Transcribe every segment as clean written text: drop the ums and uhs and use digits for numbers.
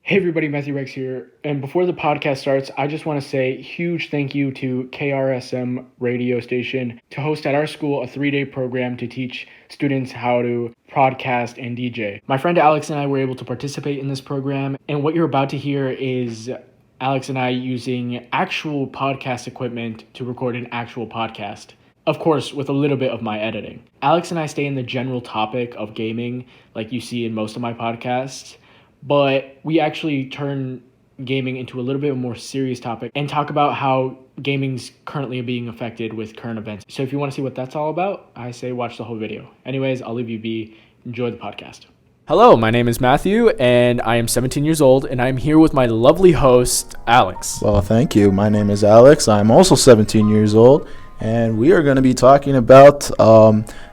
Hey everybody, Matthew Rex here. And before the podcast starts, I just want to say huge thank you to Krsm radio station to host at our school a 3-day program to teach students how to podcast and DJ. My friend Alex and I were able to participate in this program, and what you're about to hear is Alex and I using actual podcast equipment to record an actual podcast. Of course, with a little bit of my editing. Alex and I stay in the general topic of gaming, like you see in most of my podcasts, but we actually turn gaming into a little bit more serious topic and talk about how gaming's currently being affected with current events. So if you want to see what that's all about, I say watch the whole video. Anyways, I'll leave you be. Enjoy the podcast. Hello, my name is Matthew, and I am 17 years old, and I'm here with my lovely host, Alex. Well, thank you. My name is Alex. I'm also 17 years old, and we are going to be talking about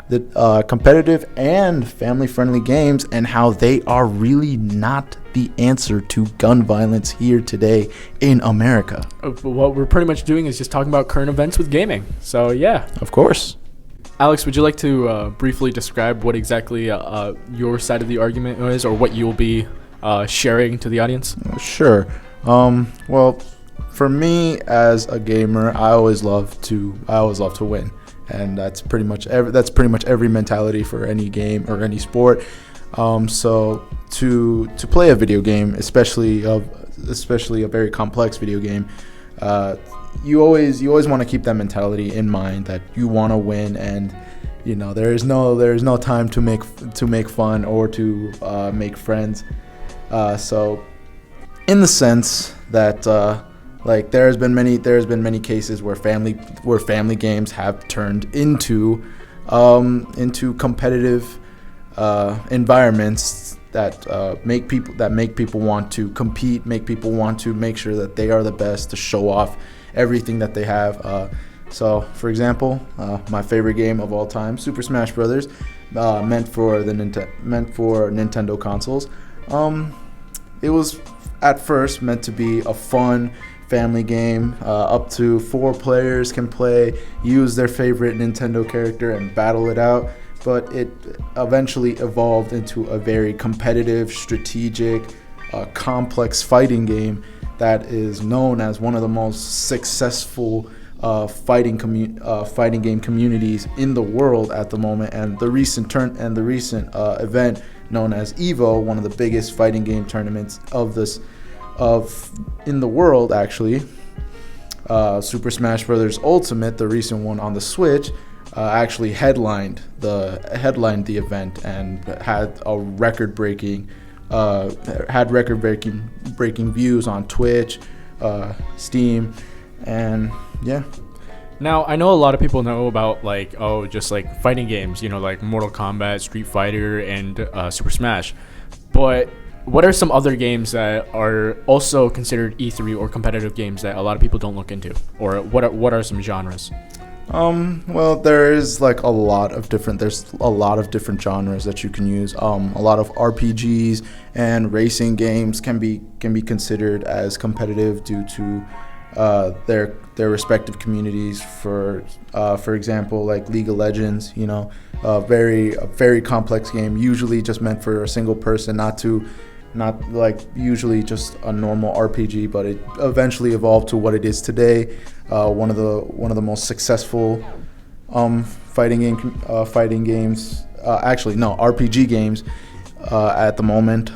the competitive and family-friendly games and how they are really not the answer to gun violence here today in America. What we're pretty much doing is just talking about current events with gaming. So, yeah. Of course. Alex, would you like to briefly describe what exactly your side of the argument is, or what you'll be sharing to the audience? Sure. Well, for me as a gamer, I always love to win. And that's pretty much every mentality for any game or any sport. So to play a video game, especially a very complex video game, you always want to keep that mentality in mind that you want to win, and there is no time to make fun or to make friends. So in the sense that there's been many cases where family games have turned into competitive environments that make people want to compete, make people want to make sure that they are the best, to show off everything that they have. So, for example, my favorite game of all time, Super Smash Brothers, meant for Nintendo consoles. It was at first meant to be a fun family game. Up to 4 players can play, use their favorite Nintendo character and battle it out, but it eventually evolved into a very competitive, strategic, complex fighting game that is known as one of the most successful fighting game communities in the world at the moment. And the recent event known as EVO, one of the biggest fighting game tournaments in the world, actually. Super Smash Bros. Ultimate, the recent one on the Switch, actually headlined the event and had record-breaking views on Twitch, Steam, and yeah. Now, I know a lot of people know about just fighting games, like Mortal Kombat, Street Fighter, and Super Smash. But what are some other games that are also considered E3 or competitive games that a lot of people don't look into? Or what are some genres? Well, there's a lot of different genres that you can use. A lot of RPGs and racing games can be considered as competitive due to their respective communities. For example, like League of Legends, a very complex game, usually just meant for a single person, not like usually just a normal RPG, but it eventually evolved to what it is today. One of the most successful RPG games at the moment.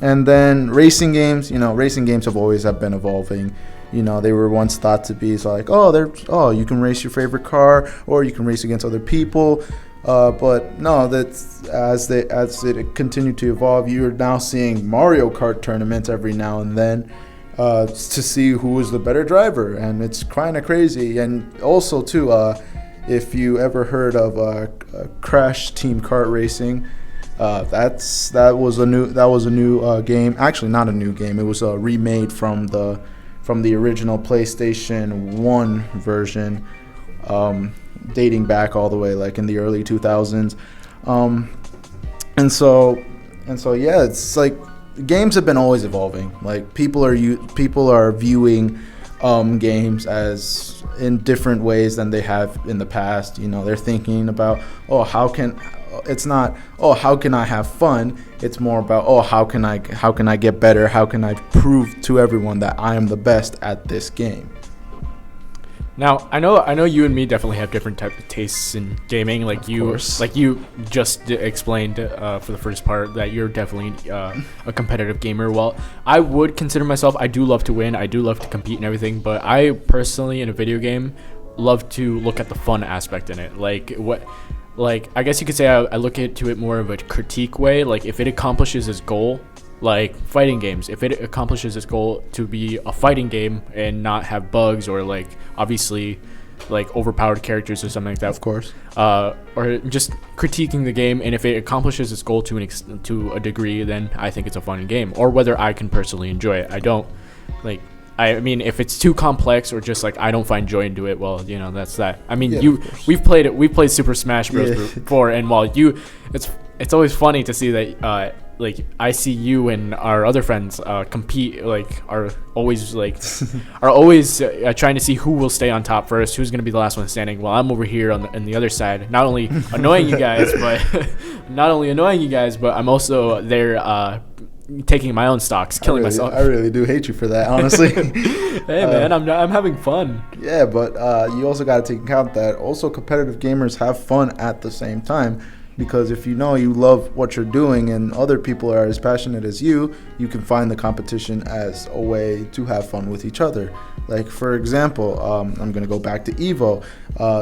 And then racing games. Racing games have been evolving. They were once thought to be you can race your favorite car, or you can race against other people. But no, that's as it continued to evolve, you're now seeing Mario Kart tournaments every now and then to see who is the better driver, and it's kind of crazy. And also too, if you ever heard of Crash Team Kart Racing, that was a new game. Actually, not a new game. It was remade from the original PlayStation 1 version. Dating back all the way in the early 2000s, and so yeah, it's games have been always evolving. People are viewing games as in different ways than they have in the past. They're thinking about how can oh, how can I have fun? It's more about, oh, how can I get better? How can I prove to everyone that I am the best at this game? Now, I know you and me definitely have different type of tastes in gaming. Like you just explained for the first part that you're definitely a competitive gamer. Well, I would consider myself. I do love to win. I do love to compete and everything. But I personally, in a video game, love to look at the fun aspect in it. Like I guess you could say I look into it more of a critique way. Like if it accomplishes its goal. Like fighting games, if it accomplishes its goal to be a fighting game and not have bugs or like obviously like overpowered characters or something like that, of course, or just critiquing the game, and if it accomplishes its goal to a degree, then I think it's a fun game. Or whether I can personally enjoy it, I don't like. I mean, if it's too complex or just like I don't find joy into it, well, you know, that's that. I mean, we've played Super Smash Bros. Before, and while it's always funny to see that. Like I see you and our other friends compete, like are always trying to see who will stay on top first, who's gonna be the last one standing. While I'm over here on the other side, not only annoying you guys, but I'm also there taking my own stocks, killing myself. I really do hate you for that, honestly. Hey man, I'm having fun. Yeah, but you also got to take account that also competitive gamers have fun at the same time. Because if you know you love what you're doing and other people are as passionate as you can find the competition as a way to have fun with each other. Like, for example, I'm going to go back to EVO,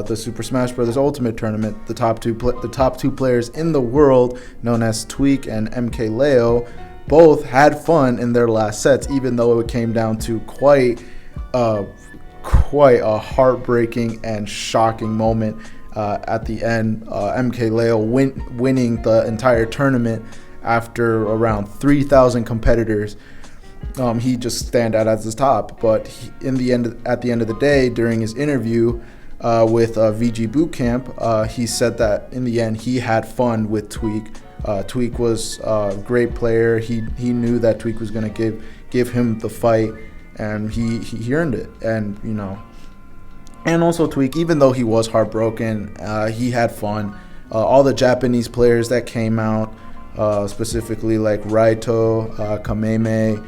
the Super Smash Bros. Ultimate Tournament. The top two players in the world, known as Tweak and MKLeo, both had fun in their last sets, even though it came down to quite a heartbreaking and shocking moment. At the end, MKLeo winning the entire tournament after around 3,000 competitors. He just stand out as the top. But at the end of the day, during his interview with VG Bootcamp, he said that in the end he had fun with Tweak. Tweak was a great player. He knew that Tweak was going to give him the fight, and he earned it. And you know. And also Tweak, even though he was heartbroken, he had fun. All the Japanese players that came out, specifically like Raito, Kameme,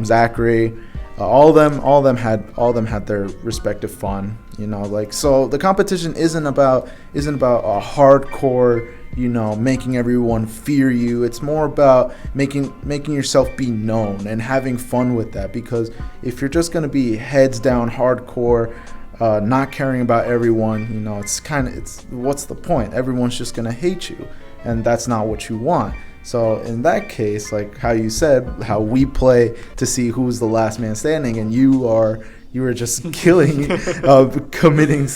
Zachary, all of them had their respective fun. You know, like, so the competition isn't about a hardcore, you know, making everyone fear you. It's more about making yourself be known and having fun with that. Because if you're just gonna be heads down hardcore, not caring about everyone, you know, it's what's the point? Everyone's just gonna hate you, and that's not what you want. So in that case, like how you said, how we play to see who's the last man standing, and you were just killing, committing,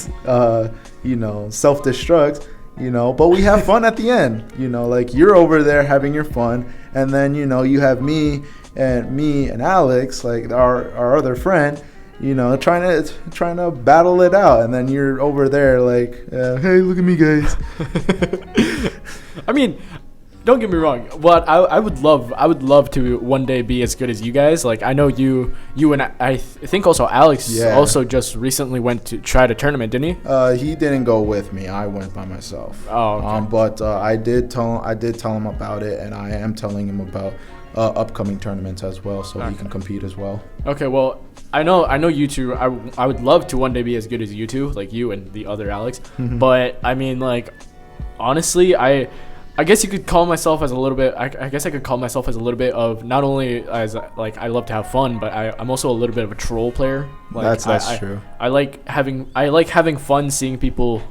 you know, self-destruct. You know, but we have fun at the end. You know, like you're over there having your fun, and then you know you have me and Alex, like our other friend, you know, trying to battle it out, and then you're over there like, hey, look at me, guys. I mean, don't get me wrong. What I would love to one day be as good as you guys. Like I know you and I think also Alex also just recently went to try a tournament, didn't he? He didn't go with me. I went by myself. Oh, okay. But I did tell him about it, and I am telling him about upcoming tournaments as well, so he can compete as well. Okay, well, I know you two. I would love to one day be as good as you two, like you and the other Alex. But I mean, like, honestly, I guess you could call myself as a little bit. I guess I could call myself as a little bit of not only as like I love to have fun, but I'm also a little bit of a troll player. Like, that's true. I like having fun seeing people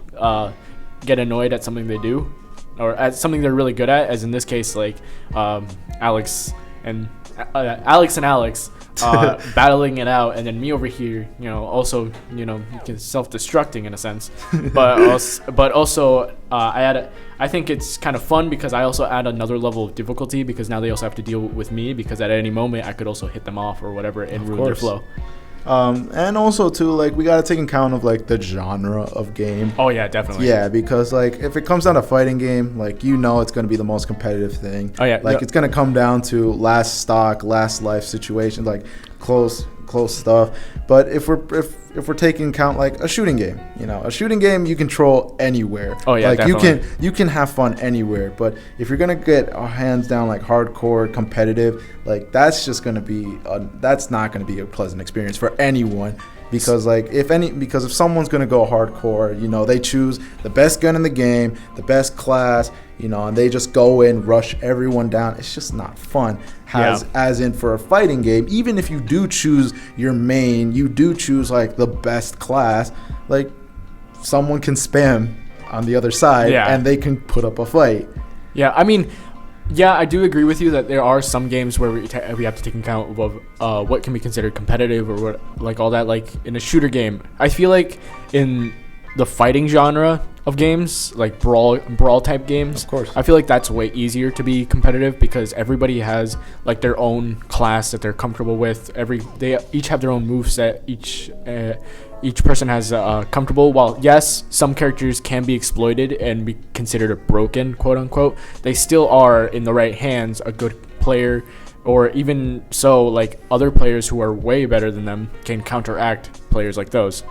get annoyed at something they do, or at something they're really good at. As in this case, like Alex and Alex battling it out, and then me over here, you know, also, you know, self-destructing in a sense, but also I think it's kind of fun because I also add another level of difficulty, because now they also have to deal with me, because at any moment I could also hit them off or whatever and ruin their flow. And also too, like, we gotta take account of like the genre of game. Oh yeah, definitely. Yeah, because like if it comes down to fighting game, like, you know, it's gonna be the most competitive thing. Oh yeah, like it's gonna come down to last stock, last life situations, like close stuff. But if we're taking account like a shooting game, a shooting game you control anywhere. Oh yeah, like definitely. you can have fun anywhere. But if you're gonna get hands down like hardcore competitive, like that's not gonna be a pleasant experience for anyone. Because if someone's gonna go hardcore, they choose the best gun in the game, the best class, and they just go in, rush everyone down. It's just not fun. As in for a fighting game, even if you do choose your main, you do choose like the best class, like someone can spam on the other side and they can put up a fight. Yeah, I mean, I do agree with you that there are some games where we have to take account of what can be considered competitive or what, like all that. Like in a shooter game, I feel like in the fighting genre of games, like brawl type games, of course, I feel like that's way easier to be competitive because everybody has like their own class that they're comfortable with. They each have their own moveset. Each person has comfortable. While yes, some characters can be exploited and be considered broken, quote unquote, they still are in the right hands a good player, or even so, like other players who are way better than them can counteract players like those.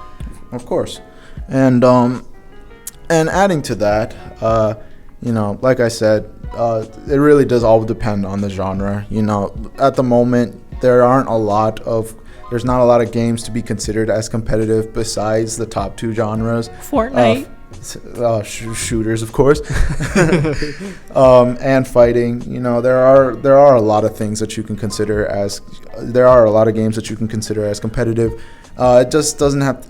Of course, and adding to that, like I said, it really does all depend on the genre. At the moment, there's not a lot of games to be considered as competitive besides the top two genres. Fortnite. Shooters, of course, and fighting. There are a lot of things that you can consider as. There are a lot of games that you can consider as competitive. It just doesn't have.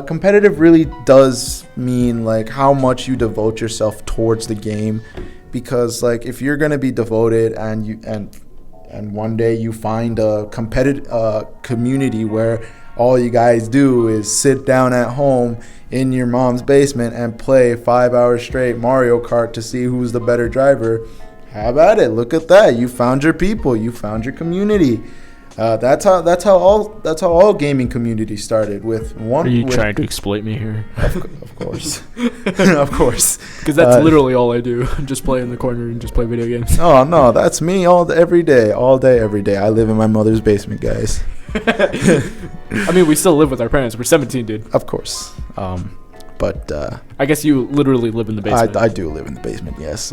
Competitive really does mean like how much you devote yourself towards the game, because like if you're gonna be devoted and one day you find a competitive community where all you guys do is sit down at home in your mom's basement and play 5 hours straight Mario Kart to see who's the better driver, have at it. Look at that. You found your people. You found your community. That's how all gaming communities started with one. Are you trying to exploit me here? Of course, of course. Because that's literally all I do. Just play in the corner and just play video games. Oh no, that's me every day. I live in my mother's basement, guys. I mean, we still live with our parents. We're 17, dude. Of course. But I guess you literally live in the basement. I do live in the basement, yes.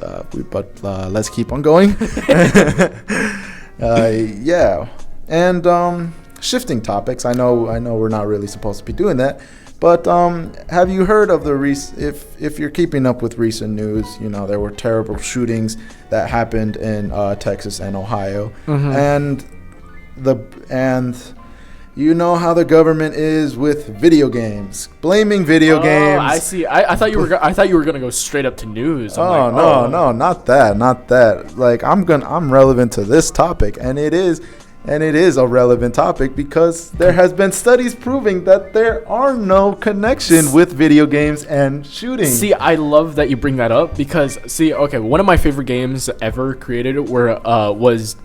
But let's keep on going. Yeah. And shifting topics. I know we're not really supposed to be doing that, but have you heard of if you're keeping up with recent news, there were terrible shootings that happened in Texas and Ohio, and you know how the government is with video games, blaming video games. I see. I thought you were gonna go straight up to news. No, not that. Like I'm relevant to this topic, and it is a relevant topic because there has been studies proving that there are no connection with video games and shooting. See, I love that you bring that up because one of my favorite games ever created was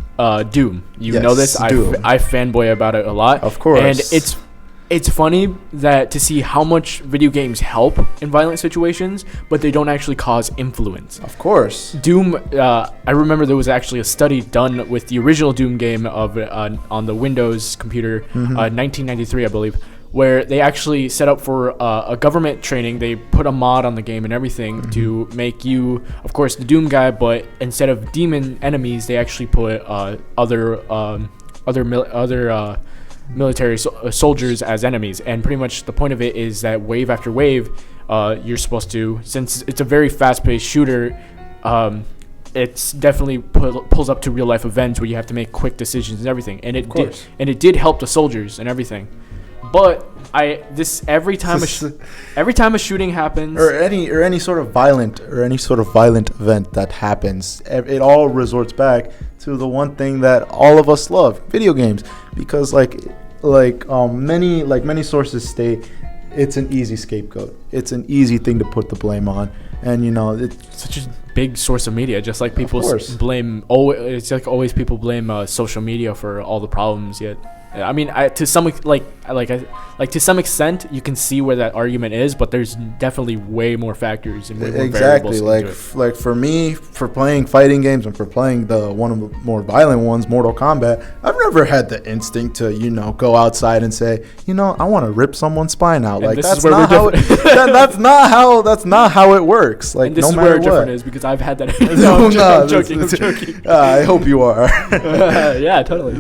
Doom. You know this. Doom. I fanboy about it a lot. Of course. And it's funny that to see how much video games help in violent situations, but they don't actually cause influence. Of course. Doom, I remember there was actually a study done with the original Doom game on the Windows computer, 1993, I believe, where they actually set up for a government training. They put a mod on the game and everything to make you, of course, the Doom guy, but instead of demon enemies, they actually put other military soldiers as enemies. And pretty much the point of it is that wave after wave, you're supposed to, since it's a very fast-paced shooter, it's definitely pulls up to real life events where you have to make quick decisions and everything. And it did help the soldiers and everything. But every time a shooting happens, or any sort of violent event that happens, it all resorts back to the one thing that all of us love: video games. Because many sources state, it's an easy scapegoat. It's an easy thing to put the blame on, and it's such a big source of media. Just like people blame, it's like always people blame social media for all the problems. Yet I mean, to some to some extent, you can see where that argument is, but there's definitely way more factors and way more Exactly. variables into it. Like for me, for playing fighting games and for playing the one of the more violent ones, Mortal Kombat, I've never had the instinct to go outside and say, I want to rip someone's spine out. And like this that's is where not how that's not how it works. Like And this no is matter where what. different is because I've had that. No, I'm joking. I'm joking. I hope you are. Yeah, totally.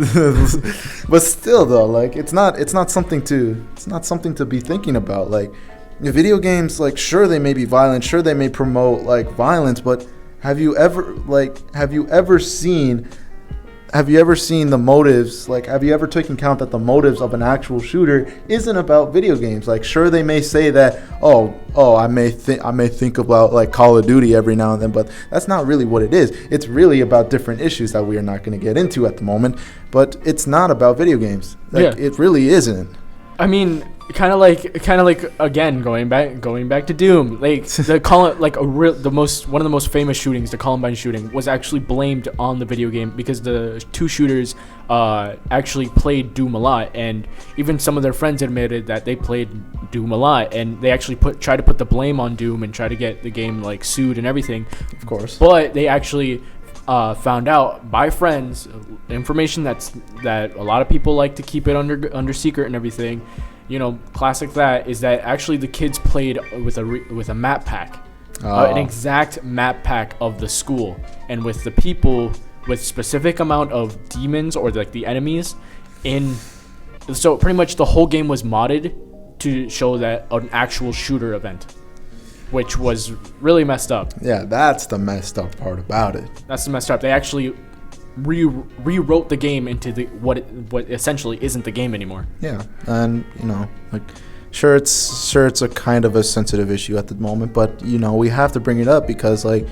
But still, though, like it's not something to be thinking about. Like video games, like sure they may be violent, sure they may promote like violence, but have you ever seen the motives? Like, have you ever taken count that the motives of an actual shooter isn't about video games? Like, sure, they may say that, I may think about like Call of Duty every now and then, but that's not really what it is. It's really about different issues that we are not going to get into at the moment. But it's not about video games. Like, it really isn't. I mean, kind of like again going back to Doom. Like one of the most famous shootings, the Columbine shooting, was actually blamed on the video game because the two shooters actually played Doom a lot, and even some of their friends admitted that they played Doom a lot, and they actually tried to put the blame on Doom and try to get the game like sued and everything. Of course. But they actually found out by friends information that a lot of people like to keep it under secret and everything. Classic that is that actually the kids played with a map pack, an exact map pack of the school, and with the people with specific amount of demons or like the enemies in. So pretty much the whole game was modded to show that an actual shooter event, which was really messed up. Yeah, that's the messed up part about it. That's the messed up. They actually rewrote the game into what essentially isn't the game anymore. Yeah, and like sure it's a kind of a sensitive issue at the moment, but we have to bring it up because like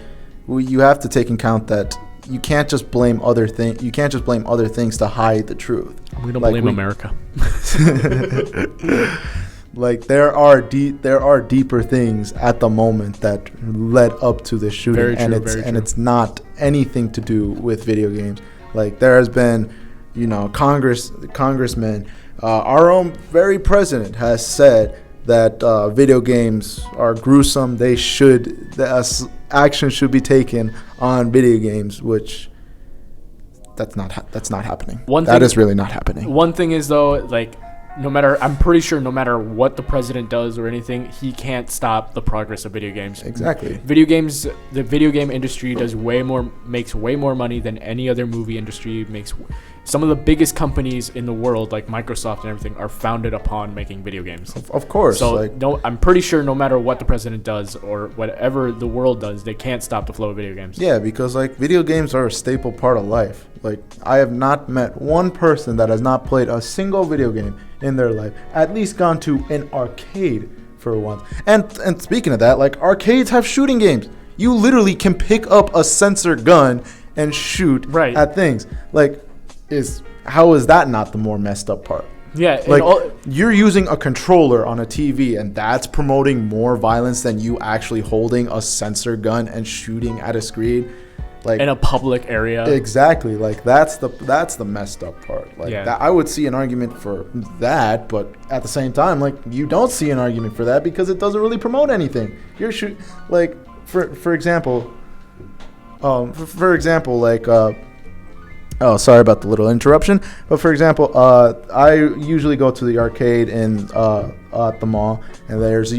you have to take in account that you can't just blame other things. You can't just blame other things to hide the truth. We don't blame America. Like there are deeper things at the moment that led up to this shooting, and it's not anything to do with video games. Like there has been, congressmen, our own very president has said that video games are gruesome. Action should be taken on video games, which that's not happening. That is really not happening. One thing is though, like. I'm pretty sure no matter what the president does or anything, he can't stop the progress of video games. Exactly. The video game industry makes way more money than any other movie industry makes. Some of the biggest companies in the world, like Microsoft and everything, are founded upon making video games. Of course. So I'm pretty sure no matter what the president does or whatever the world does, they can't stop the flow of video games. Yeah, because like video games are a staple part of life. Like I have not met one person that has not played a single video game in their life, at least gone to an arcade for once. And speaking of that, like arcades have shooting games. You literally can pick up a sensor gun and shoot at things. Like, how is that not the more messed up part? Yeah, like you're using a controller on a TV, and that's promoting more violence than you actually holding a sensor gun and shooting at a screen. Like in a public area. Exactly. Like that's the messed up part. Like that, I would see an argument for that, but at the same time, like you don't see an argument for that because it doesn't really promote anything. You're like for example, like oh, sorry about the little interruption. But for example, I usually go to the arcade at the mall, and there's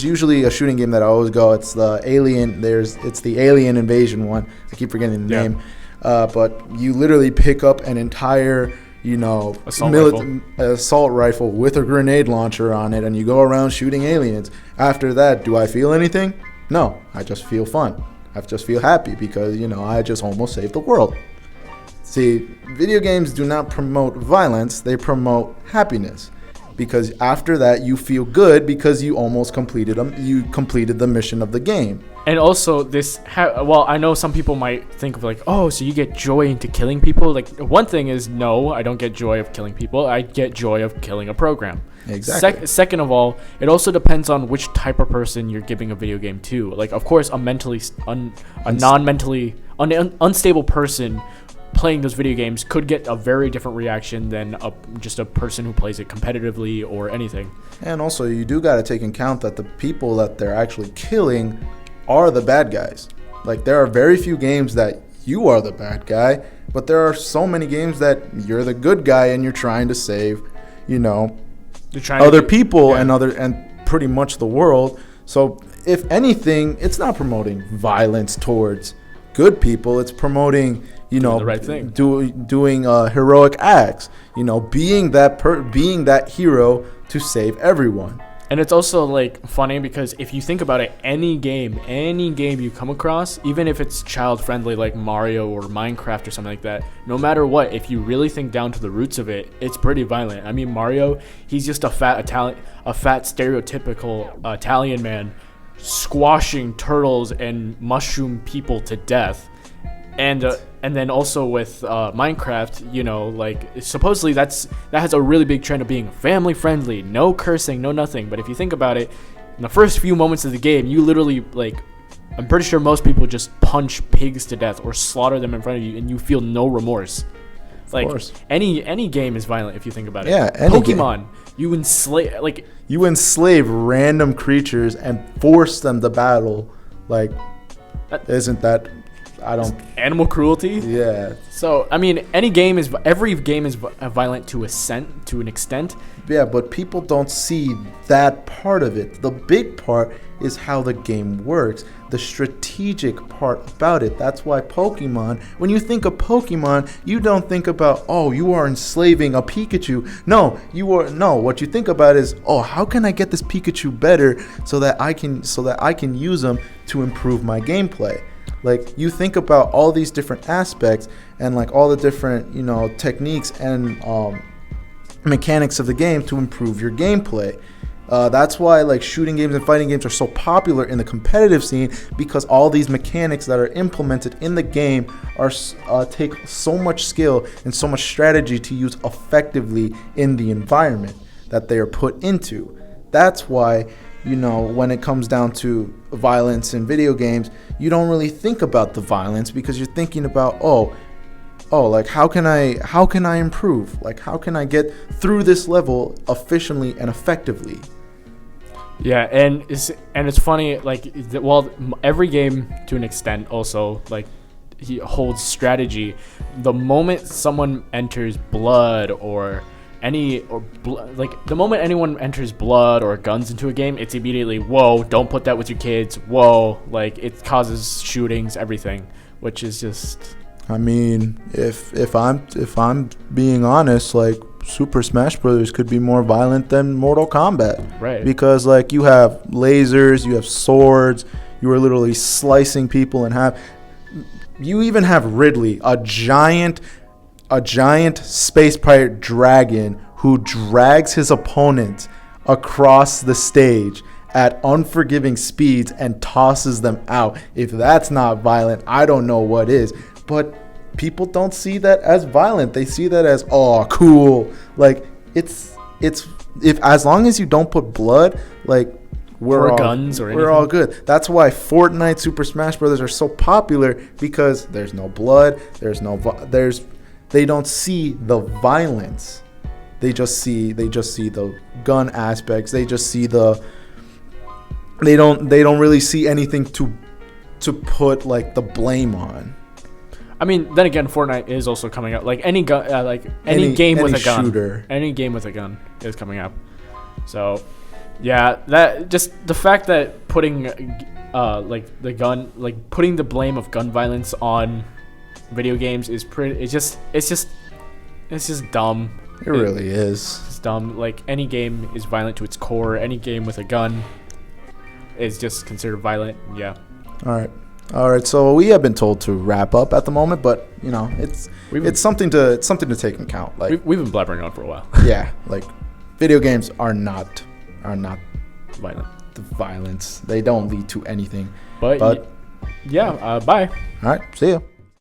usually a shooting game that I always go. It's the Alien. It's the Alien Invasion one. I keep forgetting the name. But you literally pick up an entire assault rifle with a grenade launcher on it, and you go around shooting aliens. After that, do I feel anything? No, I just feel fun. I just feel happy because I just almost saved the world. See, video games do not promote violence, they promote happiness. Because after that, you feel good because you almost completed them. You completed the mission of the game. And also, I know some people might think of like, oh, so you get joy into killing people. Like, one thing is, no, I don't get joy of killing people. I get joy of killing a program. Exactly. Second of all, it also depends on which type of person you're giving a video game to. Like, of course, a non-mentally unstable person playing those video games could get a very different reaction than just a person who plays it competitively or anything. And also, you do got to take into account that the people that they're actually killing are the bad guys. Like, there are very few games that you are the bad guy, but there are so many games that you're the good guy and you're trying to save, other people and pretty much the world. So if anything, it's not promoting violence towards good people. It's promoting, doing the right thing, doing heroic acts. Being that hero to save everyone. And it's also like funny because if you think about it, any game you come across, even if it's child friendly like Mario or Minecraft or something like that, no matter what, if you really think down to the roots of it, it's pretty violent. I mean, Mario, he's just a fat stereotypical Italian man squashing turtles and mushroom people to death. And then also with Minecraft, like supposedly that has a really big trend of being family friendly, no cursing, no nothing. But if you think about it, in the first few moments of the game, you literally I'm pretty sure most people just punch pigs to death or slaughter them in front of you, and you feel no remorse. Like of course. Any game is violent if you think about it. Yeah, Pokemon, you enslave random creatures and force them to battle. Like, isn't that? Animal cruelty. Yeah. So I mean, every game is violent to an extent. Yeah, but people don't see that part of it. The big part is how the game works, the strategic part about it. That's why Pokemon, when you think of Pokemon, you don't think about, oh, you are enslaving a Pikachu. No, what you think about is, oh, how can I get this Pikachu better so that I can use them to improve my gameplay? Like, you think about all these different aspects and like all the different, techniques and mechanics of the game to improve your gameplay. That's why like shooting games and fighting games are so popular in the competitive scene, because all these mechanics that are implemented in the game are take so much skill and so much strategy to use effectively in the environment that they are put into. That's why, when it comes down to violence in video games, you don't really think about the violence because you're thinking about, like how can I improve? Like, how can I get through this level efficiently and effectively? Yeah, and it's funny, like, every game to an extent also like he holds strategy. The moment someone enters blood or the moment anyone enters blood or guns into a game, it's immediately, whoa, don't put that with your kids. Whoa, like it causes shootings, everything, which is just. I mean, if I'm being honest, like Super Smash Brothers could be more violent than Mortal Kombat, right? Because like you have lasers, you have swords, you are literally slicing people in half. You even have Ridley, a giant space pirate dragon who drags his opponent across the stage at unforgiving speeds and tosses them out. If that's not violent, I don't know what is. But people don't see that as violent. They see that as, oh, cool. Like, it's if as long as you don't put blood, like, we're all good. That's why Fortnite, Super Smash Brothers are so popular, because there's no blood, they don't see the violence. They just see the gun aspects. They just see they don't really see anything to put like the blame on. I mean, then again, Fortnite is also coming out. Like any gun, any game with a gun, shooter. Any game with a gun is coming up. So, yeah, that just the fact that putting putting the blame of gun violence on video games is it's just dumb. It really is. It's dumb. Like, any game is violent to its core. Any game with a gun is just considered violent. Yeah. All right. So we have been told to wrap up at the moment, but it's something to take into account. Like, we've been blabbering on for a while. Yeah. Like, video games are not violent. The violence. They don't lead to anything. But yeah. Bye. All right. See ya.